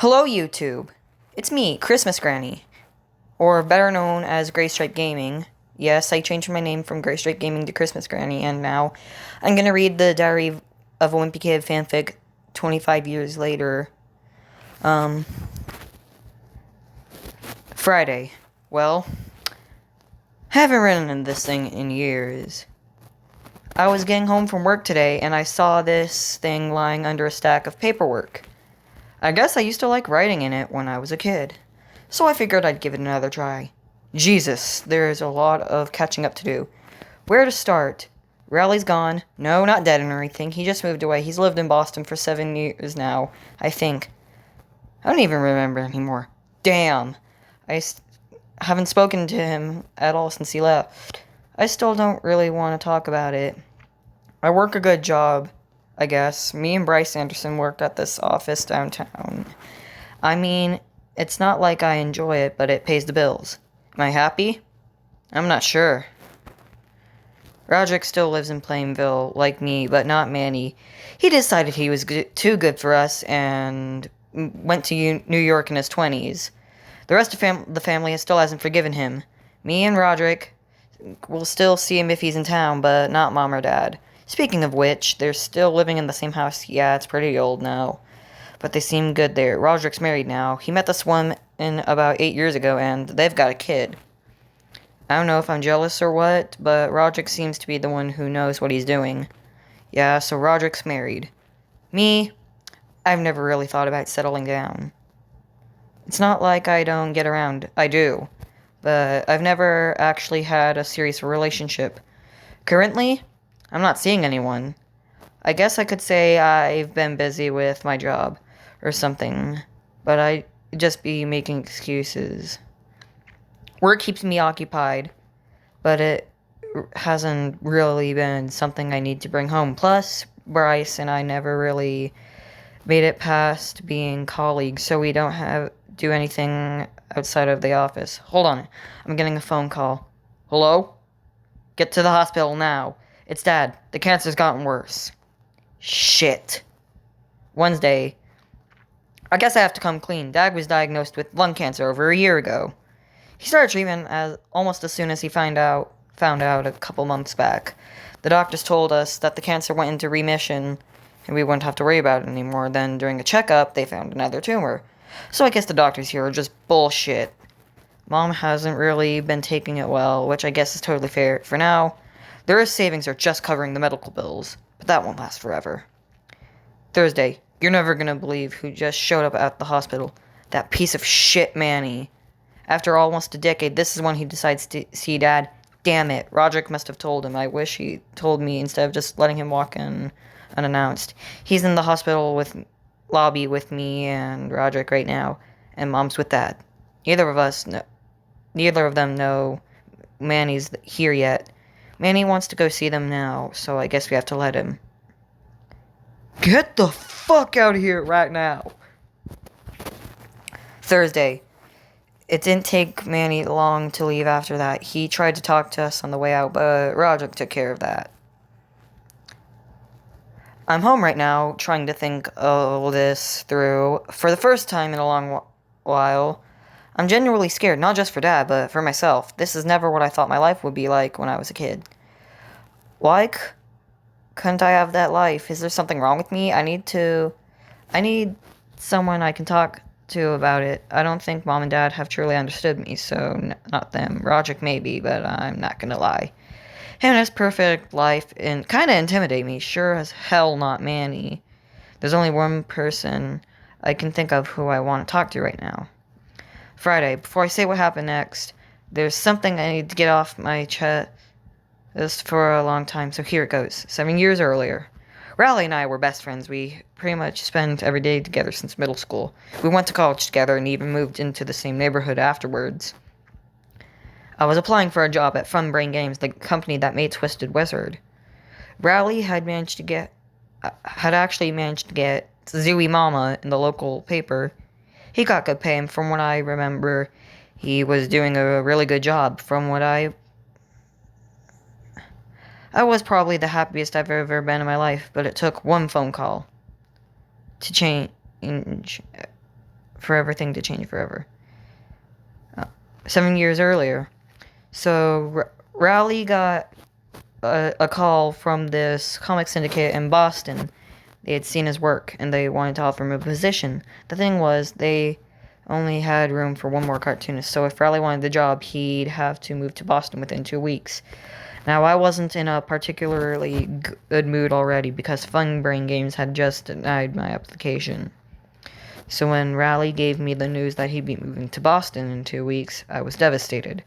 Hello, YouTube. It's me, Christmas Granny, or better known as Gray Stripe Gaming. Yes, I changed my name from Gray Stripe Gaming to Christmas Granny, and now I'm gonna read the Diary of a Wimpy Kid fanfic 25 years later. Um, Friday. Well, haven't written this thing in years. I was getting home from work today, and I saw this thing lying under a stack of paperwork. I guess I used to like writing in it when I was a kid, so I figured I'd give it another try. Jesus, there's a lot of catching up to do. Where to start? Riley's gone. No, not dead or anything. He just moved away. He's lived in Boston for 7 years now, I think. I don't even remember anymore. Damn. Haven't spoken to him at all since he left. I still don't really want to talk about it. I work a good job, I guess. Me and Bryce Anderson work at this office downtown. I mean, it's not like I enjoy it, but it pays the bills. Am I happy? I'm not sure. Roderick still lives in Plainville, like me, but not Manny. He decided he was too good for us and went to New York in his 20s. The rest of the family still hasn't forgiven him. Me and Roderick will still see him if he's in town, but not Mom or Dad. Speaking of which, they're still living in the same house. Yeah, it's pretty old now, but they seem good there. Roderick's married now. He met this woman about 8 years ago, and they've got a kid. I don't know if I'm jealous or what, but Roderick seems to be the one who knows what he's doing. Yeah, so Roderick's married. Me, I've never really thought about settling down. It's not like I don't get around. I do. But I've never actually had a serious relationship. Currently, I'm not seeing anyone. I guess I could say I've been busy with my job or something, but I'd just be making excuses. Work keeps me occupied, but it hasn't really been something I need to bring home. Plus, Bryce and I never really made it past being colleagues, so we don't do anything outside of the office. Hold on, I'm getting a phone call. Hello? Get to the hospital now. It's Dad. The cancer's gotten worse. Shit. Wednesday. I guess I have to come clean. Dad was diagnosed with lung cancer over a year ago. He started treatment almost as soon as he found out a couple months back. The doctors told us that the cancer went into remission and we wouldn't have to worry about it anymore. Then during a checkup, they found another tumor. So I guess the doctors here are just bullshit. Mom hasn't really been taking it well, which I guess is totally fair. For now, their savings are just covering the medical bills, but that won't last forever. Thursday. You're never gonna believe who just showed up at the hospital. That piece of shit Manny. After almost a decade, this is when he decides to see Dad. Damn it, Roderick must have told him. I wish he told me instead of just letting him walk in unannounced. He's in the hospital lobby with me and Roderick right now, and Mom's with Dad. Neither of them know Manny's here yet. Manny wants to go see them now, so I guess we have to let him. Get the fuck out of here right now. Thursday. It didn't take Manny long to leave after that. He tried to talk to us on the way out, but Roderick took care of that. I'm home right now, trying to think all this through. For the first time in a long while, I'm genuinely scared, not just for Dad, but for myself. This is never what I thought my life would be like when I was a kid. Why couldn't I have that life? Is there something wrong with me? I need someone I can talk to about it. I don't think Mom and Dad have truly understood me, so not them. Roderick maybe, but I'm not gonna lie. Him and his perfect life kinda intimidate me. Sure as hell not Manny. There's only one person I can think of who I want to talk to right now. Friday. Before I say what happened next, there's something I need to get off my chest for a long time, so here it goes. 7 years earlier. Riley and I were best friends. We pretty much spent every day together since middle school. We went to college together and even moved into the same neighborhood afterwards. I was applying for a job at Fun Brain Games, the company that made Twisted Wizard. Riley had actually managed to get Zooey Mama in the local paper. He got good pay, and from what I remember, he was doing a really good job. I was probably the happiest I've ever been in my life, but it took one phone call to change for everything to change forever. 7 years earlier. So, Rowley got a call from this comic syndicate in Boston. They had seen his work, and they wanted to offer him a position. The thing was, they only had room for one more cartoonist, so if Rowley wanted the job, he'd have to move to Boston within 2 weeks. Now, I wasn't in a particularly good mood already, because Fun Brain Games had just denied my application. So when Rowley gave me the news that he'd be moving to Boston in 2 weeks, I was devastated.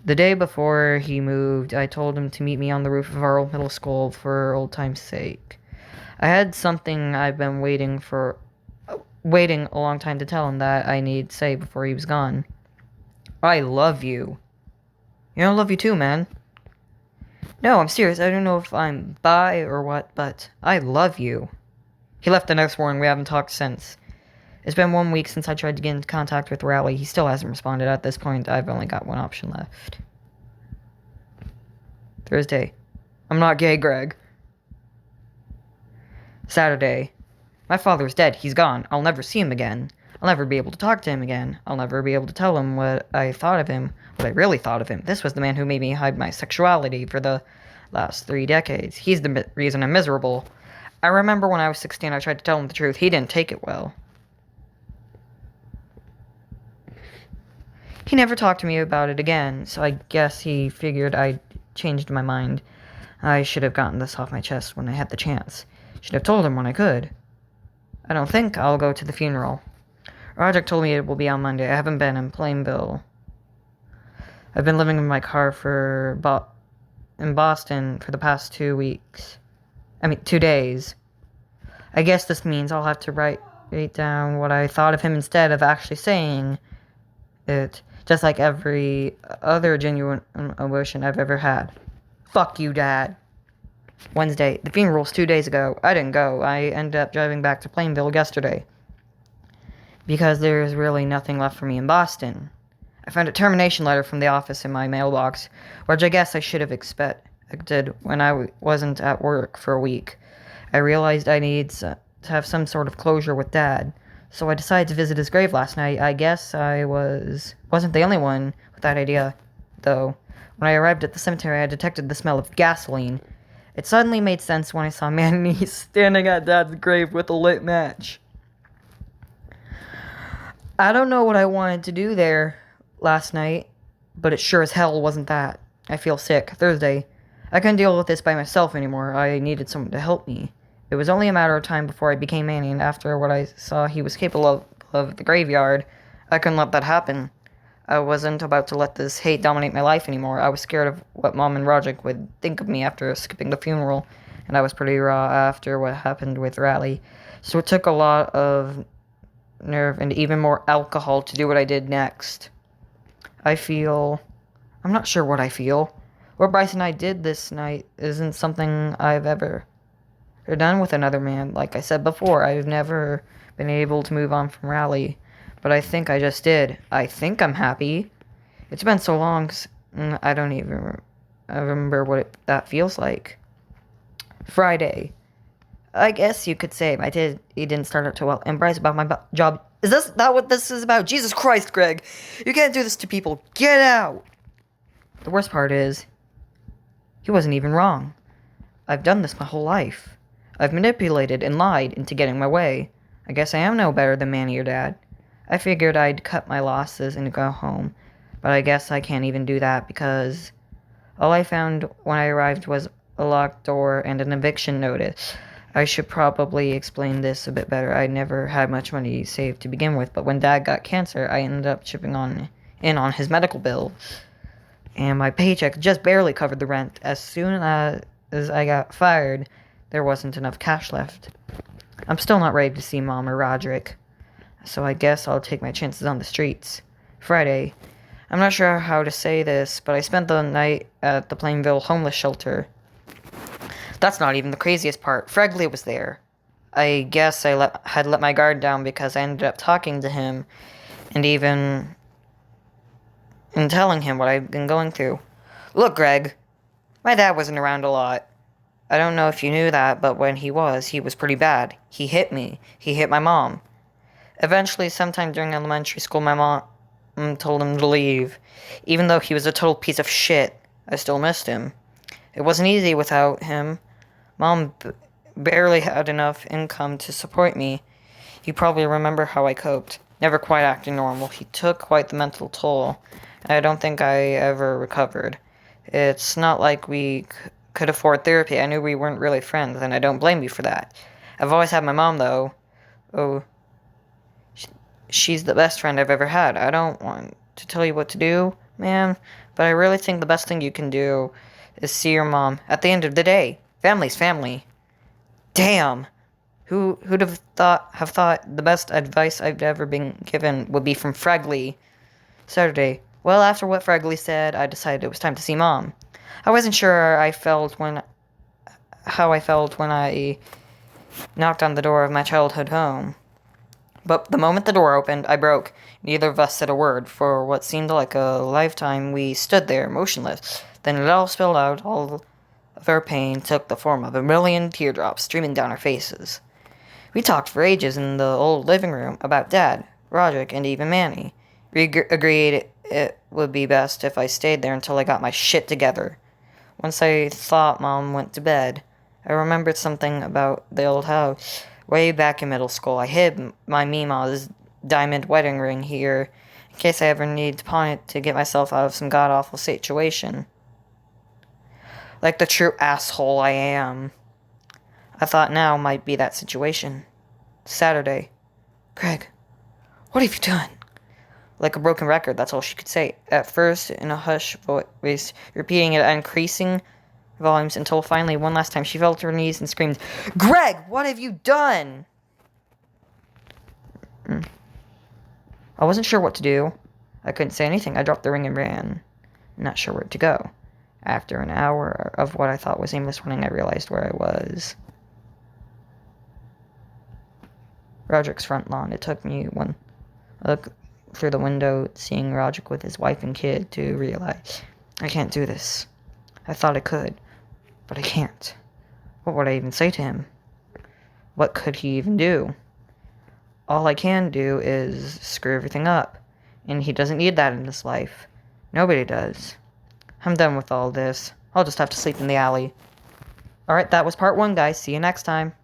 The day before he moved, I told him to meet me on the roof of our old middle school for old time's sake. I had something I've been waiting a long time to tell him that I needed to say before he was gone. I love you. You know, I love you too, man. No, I'm serious. I don't know if I'm bi or what, but I love you. He left the next morning. We haven't talked since. It's been 1 week since I tried to get into contact with Rowley. He still hasn't responded. At this point, I've only got one option left. Thursday. I'm not gay, Greg. Saturday. My father's dead. He's gone. I'll never see him again. I'll never be able to talk to him again. I'll never be able to tell him what I thought of him, what I really thought of him. This was the man who made me hide my sexuality for the last 3 decades. He's the reason I'm miserable. I remember when I was 16, I tried to tell him the truth. He didn't take it well. He never talked to me about it again, so I guess he figured I'd changed my mind. I should have gotten this off my chest when I had the chance. Should have told him when I could. I don't think I'll go to the funeral. Roger told me it will be on Monday. I haven't been in Plainville. I've been living in my car in Boston for the past 2 weeks. 2 days. I guess this means I'll have to write down what I thought of him instead of actually saying it. Just like every other genuine emotion I've ever had. Fuck you, Dad. Wednesday. The funeral's 2 days ago. I didn't go. I ended up driving back to Plainville yesterday. Because there's really nothing left for me in Boston. I found a termination letter from the office in my mailbox, which I guess I should have expected when I wasn't at work for a week. I realized I need to have some sort of closure with Dad. So I decided to visit his grave last night. I guess I wasn't the only one with that idea, though. When I arrived at the cemetery, I detected the smell of gasoline. It suddenly made sense when I saw Manny standing at Dad's grave with a lit match. I don't know what I wanted to do there last night, but it sure as hell wasn't that. I feel sick. Thursday. I couldn't deal with this by myself anymore. I needed someone to help me. It was only a matter of time before I became Manny, and after what I saw he was capable of the graveyard, I couldn't let that happen. I wasn't about to let this hate dominate my life anymore. I was scared of what Mom and Roderick would think of me after skipping the funeral, and I was pretty raw after what happened with Rowley. So it took a lot of nerve and even more alcohol to do what I did next. I'm not sure what I feel. What Bryce and I did this night isn't something I've ever done with another man. Like I said before, I've never been able to move on from Rowley, but I think I just did. I think I'm happy. It's been so long, I don't even remember what that feels like. Friday. I guess you could say he didn't start out too well. And Bryce about my job. Is that what this is about? Jesus Christ, Greg. You can't do this to people. Get out. The worst part is, he wasn't even wrong. I've done this my whole life. I've manipulated and lied into getting my way. I guess I am no better than Manny or Dad. I figured I'd cut my losses and go home, but I guess I can't even do that because all I found when I arrived was a locked door and an eviction notice. I should probably explain this a bit better. I never had much money saved to begin with, but when Dad got cancer, I ended up chipping in on his medical bill, and my paycheck just barely covered the rent. As soon as I got fired, there wasn't enough cash left. I'm still not ready to see Mom or Roderick, so I guess I'll take my chances on the streets. Friday. I'm not sure how to say this, but I spent the night at the Plainville homeless shelter. That's not even the craziest part. Fregley was there. I guess I had let my guard down because I ended up talking to him and even telling him what I've been going through. Look, Greg, my dad wasn't around a lot. I don't know if you knew that, but when he was pretty bad. He hit me. He hit my mom. Eventually, sometime during elementary school, my mom told him to leave. Even though he was a total piece of shit, I still missed him. It wasn't easy without him. Mom barely had enough income to support me. You probably remember how I coped. Never quite acting normal. He took quite the mental toll. I don't think I ever recovered. It's not like we could afford therapy. I knew we weren't really friends, and I don't blame you for that. I've always had my mom, though. Oh, she's the best friend I've ever had. I don't want to tell you what to do, man, but I really think the best thing you can do is see your mom. At the end of the day, family's family. Damn! Who'd have thought the best advice I've ever been given would be from Fregley. Saturday. Well, after what Fregley said, I decided it was time to see Mom. I wasn't sure how I felt when I knocked on the door of my childhood home. But the moment the door opened, I broke. Neither of us said a word. For what seemed like a lifetime, we stood there, motionless. Then it all spilled out. All of our pain took the form of a million teardrops streaming down our faces. We talked for ages in the old living room about Dad, Roderick, and even Manny. We agreed it would be best if I stayed there until I got my shit together. Once I thought Mom went to bed, I remembered something about the old house. Way back in middle school, I hid my Mima's diamond wedding ring here, in case I ever needed to pawn it to get myself out of some god-awful situation. Like the true asshole I am. I thought now might be that situation. Saturday. Greg, what have you done? Like a broken record, that's all she could say. At first, in a hushed voice, repeating it at increasing volumes until finally, one last time, she fell to her knees and screamed, Greg, what have you done? I wasn't sure what to do. I couldn't say anything. I dropped the ring and ran, not sure where to go. After an hour of what I thought was aimless running, I realized where I was. Roderick's front lawn. It took me one look through the window, seeing Roderick with his wife and kid, to realize I can't do this. I thought I could, but I can't. What would I even say to him? What could he even do? All I can do is screw everything up, and he doesn't need that in his life. Nobody does. I'm done with all this. I'll just have to sleep in the alley. Alright, that was part 1, guys. See you next time.